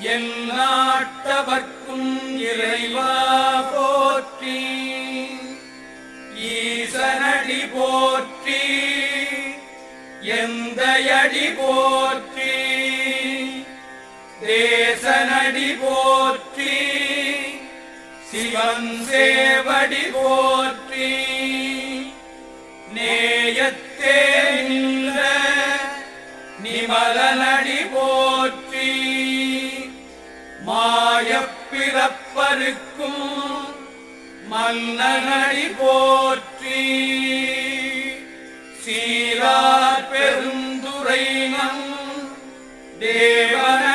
எந்நாட்டவர்க்கும் இறைவா போற்றி. ஈசனடி போற்றி, எந்தையடி போற்றி, தேசனடி போற்றி, சிவன் சேவடி போற்றி. நேயத்தே நின்ற நிமலனடி போற்றி. மாயப்பிறப்பருக்கும் மன்னனடி போற்றி. சீரார் பெருந்துரை நம் தேவன